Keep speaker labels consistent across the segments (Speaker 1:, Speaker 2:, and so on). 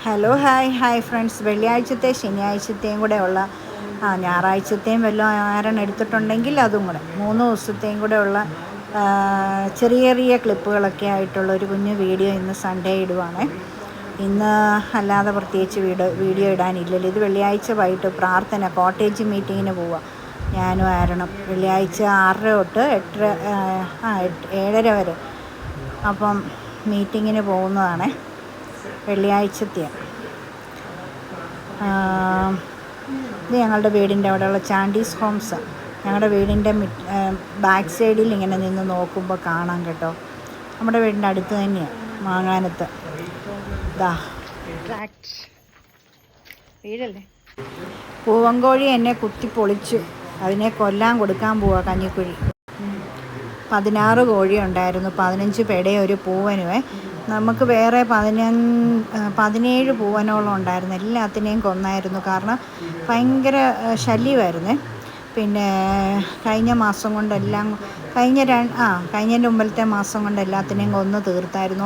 Speaker 1: Hello hi friends. വെള്ളിയാഴ്ചത്തെ ശനിയാഴ്ചത്തെയും കൂടെ ഉള്ള ഞായറാഴ്ചത്തെയും വല്ലതും ആരെണ്ണം എടുത്തിട്ടുണ്ടെങ്കിൽ അതും കൂടെ 3 ദിവസത്തെയും കൂടെ ഉള്ള ചെറിയ ചെറിയ ക്ലിപ്പുകളൊക്കെ ആയിട്ടുള്ള ഒരു കുഞ്ഞു വീഡിയോ ഇന്ന് സൺഡേ ഇടുവാണ്. ഇന്ന് അല്ലാതെ പ്രത്യേകിച്ച് വീഡിയോ ഇടാനില്ലല്ലോ. ഇത് വെള്ളിയാഴ്ച വൈകിട്ട് പ്രാർത്ഥന കോട്ടേജ് മീറ്റിങ്ങിന് പോവുക ഞാനും ആരണം. വെള്ളിയാഴ്ച 6:30 തൊട്ട് 7:30 വരെ. അപ്പം മീറ്റിങ്ങിന് പോകുന്നതാണ്. വെള്ളിയാഴ്ചത്തെ ഇത് ഞങ്ങളുടെ വീടിൻ്റെ അവിടെയുള്ള ചാണ്ടീസ് ഹോംസ്. ഞങ്ങളുടെ വീടിൻ്റെ ബാക്ക് സൈഡിൽ ഇങ്ങനെ നിന്ന് നോക്കുമ്പോൾ കാണാം കേട്ടോ. നമ്മുടെ വീടിൻ്റെ അടുത്ത് തന്നെയാണ്, മാങ്ങാനത്ത്. ഇതാ വീടല്ലേ. പൂവങ്കോഴി എന്നെ കുത്തി പൊളിച്ചു. അതിനെ കൊല്ലാൻ കൊടുക്കാൻ പോവുക കഞ്ഞിക്കുഴി. 16 കോഴി ഉണ്ടായിരുന്നു, 15 പെടയും ഒരു പൂവനുമേ. നമുക്ക് വേറെ 17 പൂവനോളം ഉണ്ടായിരുന്നു. എല്ലാത്തിനെയും കൊന്നായിരുന്നു. കാരണം ഭയങ്കര ശല്യമായിരുന്നേ. പിന്നെ കഴിഞ്ഞ മാസം കൊണ്ടെല്ലാം കഴിഞ്ഞതിൻ്റെ മുമ്പിലത്തെ മാസം കൊണ്ട് എല്ലാത്തിനെയും കൊന്ന് തീർത്തായിരുന്നു.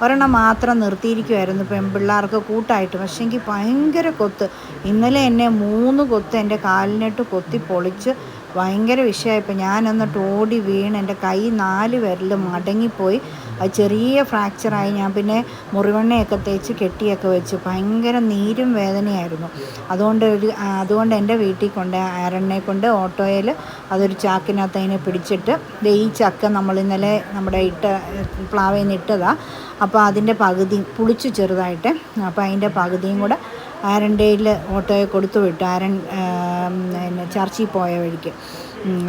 Speaker 1: ഒരെണ്ണം മാത്രം നിർത്തിയിരിക്കുമായിരുന്നു പെൺപിള്ളേർക്ക് കൂട്ടായിട്ട്. പക്ഷേങ്കിൽ ഭയങ്കര കൊത്ത്. ഇന്നലെ എന്നെ 3 കൊത്ത് എൻ്റെ കാലിനിട്ട് കൊത്തി പൊളിച്ച് ഭയങ്കര വിഷയമായിപ്പോൾ. ഞാൻ എന്നിട്ട് ഓടി വീണ് എൻ്റെ കൈ 4 വിരലും മടങ്ങിപ്പോയി. അത് ചെറിയ ഫ്രാക്ചറായി. ഞാൻ പിന്നെ മുറിവെണ്ണയൊക്കെ തേച്ച് കെട്ടിയൊക്കെ വെച്ച്. ഭയങ്കര നീരും വേദനയായിരുന്നു. അതുകൊണ്ട് എൻ്റെ വീട്ടിൽ കൊണ്ട് ആരണ്ണെ കൊണ്ട് ഓട്ടോയിൽ അതൊരു ചാക്കിനകത്ത് അതിനെ പിടിച്ചിട്ട് ഈ ചക്ക നമ്മൾ ഇന്നലെ നമ്മുടെ പ്ലാവിൽ നിന്ന് ഇട്ടതാണ്. അപ്പോൾ അതിൻ്റെ പകുതി പുളിച്ചു ചെറുതായിട്ട്. അപ്പോൾ അതിൻ്റെ പകുതിയും കൂടെ ആരൻ്റെയിൽ ഓട്ടോയെ കൊടുത്തു വിട്ടു. ചർച്ചിൽ പോയ വഴിക്ക്.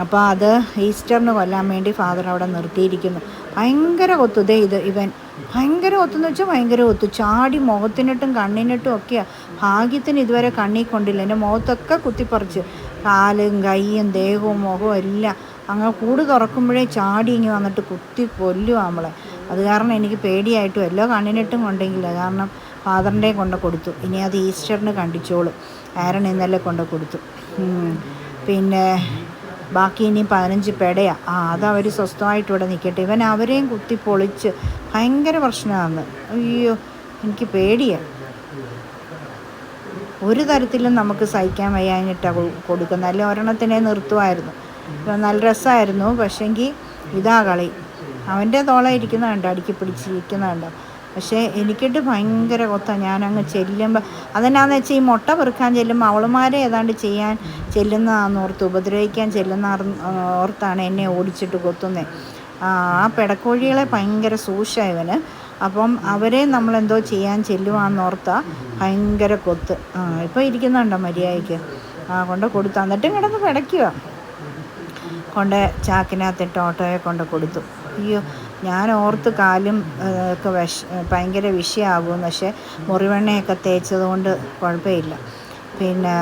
Speaker 1: അപ്പോൾ അത് ഈസ്റ്ററിന് കൊല്ലാൻ വേണ്ടി ഫാദർ അവിടെ നിർത്തിയിരിക്കുന്നു. ഭയങ്കര കൊത്തു. ഇവൻ ഭയങ്കര കൊത്തെന്ന് വെച്ചാൽ ഭയങ്കര കൊത്തു. ചാടി മുഖത്തിനിട്ടും കണ്ണിനിട്ടും ഒക്കെയാണ്. ഭാഗ്യത്തിന് ഇതുവരെ കണ്ണിൽ കൊണ്ടില്ല. എൻ്റെ മുഖത്തൊക്കെ കുത്തിപ്പറിച്ച് കാലും കൈയും ദേഹവും മുഖവും എല്ലാം. അങ്ങനെ കൂട് തുറക്കുമ്പോഴേ ചാടി ഇങ്ങ് വന്നിട്ട് കുത്തി കൊല്ലുക നമ്മളെ. അത് കാരണം എനിക്ക് പേടിയായിട്ടും എല്ലോ കണ്ണിനിട്ടും കൊണ്ടെങ്കില്ല. കാരണം ഫാദറിൻ്റെ കൊണ്ട് കൊടുത്തു. ഇനി അത് ഈസ്റ്ററിന് കണ്ടിച്ചോളും. ആരൺ ഇന്നലെ കൊണ്ട് കൊടുത്തു. പിന്നെ ബാക്കി ഇനി 15 പെടയാണ്. അതവർ സ്വസ്ഥമായിട്ട് ഇവിടെ നിൽക്കട്ടെ. ഇവൻ അവരെയും കുത്തി പൊളിച്ച് ഭയങ്കര പ്രശ്നമാണ്. അയ്യോ, എനിക്ക് പേടിയാണ്. ഒരു തരത്തിലും നമുക്ക് സഹിക്കാൻ വയ്യാഞ്ഞിട്ടാണ് കൊടുക്കുന്നത്. അല്ലെങ്കിൽ ഒരെണ്ണത്തിനെ നിർത്തുമായിരുന്നു. നല്ല രസമായിരുന്നു. പക്ഷേങ്കിൽ ഇതാ കളി. അവൻ്റെ തോള ഇരിക്കുന്നതുണ്ടോ, അടുക്കി പിടിച്ചിരിക്കുന്നതുണ്ടോ. പക്ഷേ എനിക്കിട്ട് ഭയങ്കര കൊത്താണ്. ഞാനങ്ങ് ചെല്ലുമ്പോൾ അതെന്നാന്ന് വെച്ചാൽ ഈ മുട്ട പെറുക്കാൻ ചെല്ലുമ്പോൾ അവളുമാരെ ഏതാണ്ട് ചെയ്യാൻ ചെല്ലുന്നതാണെന്നോർത്ത്, ഉപദ്രവിക്കാൻ ചെല്ലുന്ന ഓർത്താണ് എന്നെ ഓടിച്ചിട്ട് കൊത്തുന്നത്. ആ പെടക്കോഴികളെ ഭയങ്കര സൂക്ഷ്മമാണ്. അപ്പം അവരെ നമ്മളെന്തോ ചെയ്യാൻ ചെല്ലുവാന്നോർത്താ ഭയങ്കര കൊത്ത്. ഇപ്പോൾ ഇരിക്കുന്നുണ്ടോ മര്യാദയ്ക്ക്. കൊണ്ട് കൊടുത്തു. എന്നിട്ടും കിടന്ന് പിടയ്ക്കുക. കൊണ്ട് ചാക്കിനകത്തിട്ട് ഓട്ടോയെ കൊണ്ട് കൊടുത്തു. അയ്യോ, ഞാൻ ഓർത്ത് കാലും ഒക്കെ ഭയങ്കര വിഷയമാകുമെന്ന്. പക്ഷേ മുറിവെണ്ണയൊക്കെ തേച്ചത് കൊണ്ട് കുഴപ്പമില്ല. പിന്നെ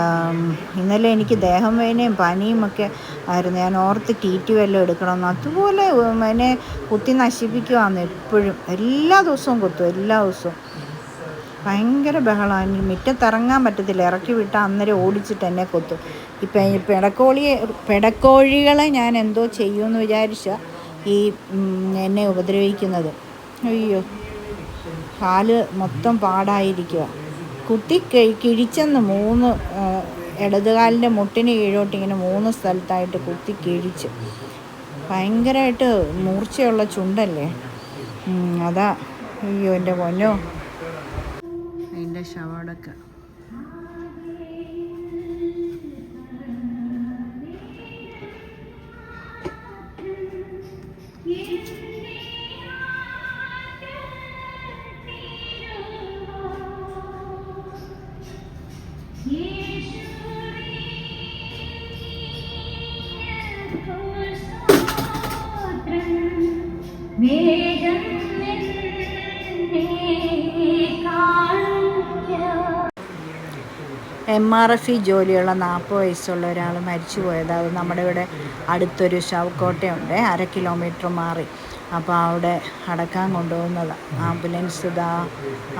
Speaker 1: ഇന്നലെ എനിക്ക് ദേഹം വേദനയും പനിയും ഒക്കെ ആയിരുന്നു. ഞാൻ ഓർത്ത് TT വല്ലതും എടുക്കണമെന്ന്. അതുപോലെ എന്നെ കുത്തി നശിപ്പിക്കുവാന്ന് എപ്പോഴും. എല്ലാ ദിവസവും കൊത്തും, എല്ലാ ദിവസവും. ഭയങ്കര ബഹളമാണ്. എനിക്ക് മുറ്റത്തിറങ്ങാൻ പറ്റത്തില്ല. ഇറക്കി വിട്ടാൽ അന്നേരം ഓടിച്ചിട്ട് എന്നെ കൊത്തും. ഇപ്പം ഈ പെടക്കോഴികളെ ഞാൻ എന്തോ ചെയ്യുമെന്ന് വിചാരിച്ചാൽ ഈ എന്നെ ഉപദ്രവിക്കുന്നത്. അയ്യോ, കാല് മൊത്തം പാടായിരിക്കുക. കുത്തി കിഴിച്ചെന്ന് 3 ഇടതുകാലിൻ്റെ മുട്ടിന് കീഴോട്ട് ഇങ്ങനെ 3 സ്ഥലത്തായിട്ട് കുത്തി കിഴിച്ച്. ഭയങ്കരമായിട്ട് മൂർച്ചയുള്ള ചുണ്ടല്ലേ. അതാ. അയ്യോ എൻ്റെ പൊന്നോ. അതിൻ്റെ ശവടൊക്കെ MRFE ജോലിയുള്ള 40 വയസ്സുള്ള ഒരാൾ മരിച്ചു പോയത്. അത് നമ്മുടെ ഇവിടെ അടുത്തൊരു ശവക്കോട്ടയുണ്ട്, 1/2 കിലോമീറ്റർ മാറി. അപ്പോൾ അവിടെ അടക്കാൻ കൊണ്ടുപോകുന്നതാണ്. ആംബുലൻസ് ഇതാ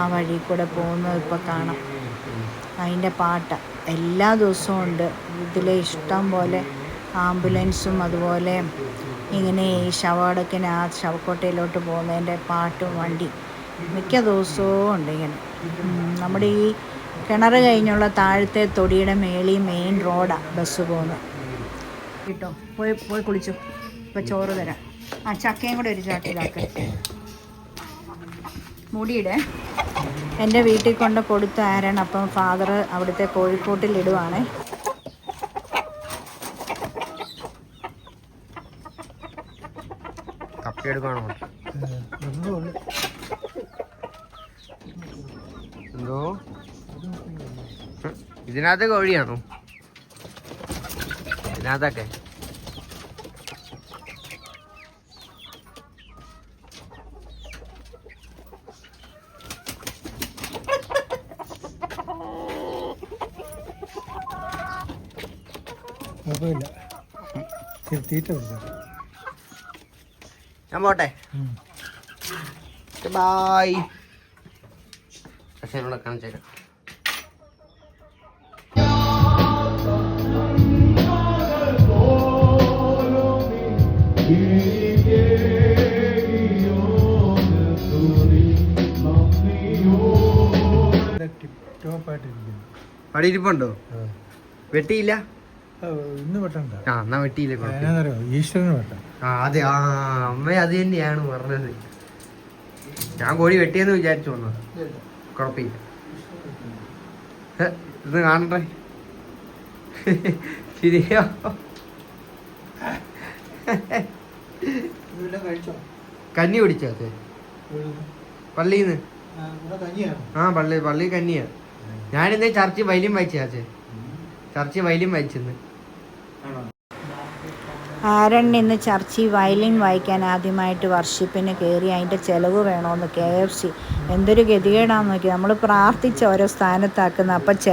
Speaker 1: ആ വഴി കൂടെ പോകുന്നത് ഇപ്പോൾ കാണാം. അതിൻ്റെ പാട്ട എല്ലാ ദിവസവും ഉണ്ട്. ഇതിലെ ഇഷ്ടം പോലെ ആംബുലൻസും അതുപോലെ ഇങ്ങനെ ഈ ശവടക്കിന് ആ ശവക്കോട്ടയിലോട്ട് പോകുന്നതിൻ്റെ പാട്ടും വണ്ടി മിക്ക ദിവസവും ഉണ്ട് ഇങ്ങനെ. നമ്മുടെ ഈ കിണർ കഴിഞ്ഞുള്ള താഴത്തെ തൊടിയുടെ മേളിൽ മെയിൻ റോഡാണ് ബസ് പോകുന്നത് കേട്ടോ. പോയി പോയി കുളിച്ചു. ഇപ്പോൾ ചോറ് തരാം. ആ ചക്കയും കൂടെ ഒരു ചാക്കിലാക്ക്. മുടിയുടെ എൻ്റെ വീട്ടിൽ കൊണ്ട് കൊടുത്ത ആരാണ്. അപ്പം ഫാദർ അവിടുത്തെ കോഴിക്കോട്ടിലിടുവാണേ.
Speaker 2: എന്തോ ഇതിനകത്ത് കോഴിയാണോ? ഇതിനകത്തൊക്കെ ഞാൻ പോട്ടെ. ബായ്. പക്ഷെ എന്നോട് കാണിച്ചേക്കാം. അവിടെ ഇരിപ്പുണ്ടോ? വെട്ടിയില്ല?
Speaker 3: ഇന്ന് വെട്ടണ്ട.
Speaker 2: ആ എന്നാ വെട്ടിയില്ല.
Speaker 3: ഈശ്വരന് വെട്ടാം.
Speaker 2: ആ അതെ. ആ അമ്മ അത് തന്നെയാണ് പറഞ്ഞത്. ഞാൻ കോഴി വെട്ടിയെന്ന് വിചാരിച്ചു വന്നത്. കുഴപ്പമില്ല. ഇത് കാണട്ടെ. ശരിയോ? കഞ്ഞി കുടിച്ചോ? പള്ളിന്ന്. ആ പള്ളി കഞ്ഞിയാ. ഞാനിന്നേ ചർച്ച് വൈലിയും വായിച്ചാച്ചേ. ചർച്ച് വയലിൻ വായിച്ചെന്ന്.
Speaker 1: ആരൺ ഇന്ന് ചർച്ചിൽ വയലിൻ വായിക്കാൻ ആദ്യമായിട്ട് വർഷിപ്പിന് കയറി. അതിൻ്റെ ചിലവ് വേണമെന്ന് KFC. എന്തൊരു ഗതികേടാന്ന് നോക്കി. നമ്മൾ പ്രാർത്ഥിച്ച ഓരോ സ്ഥാനത്താക്കുന്ന അപ്പം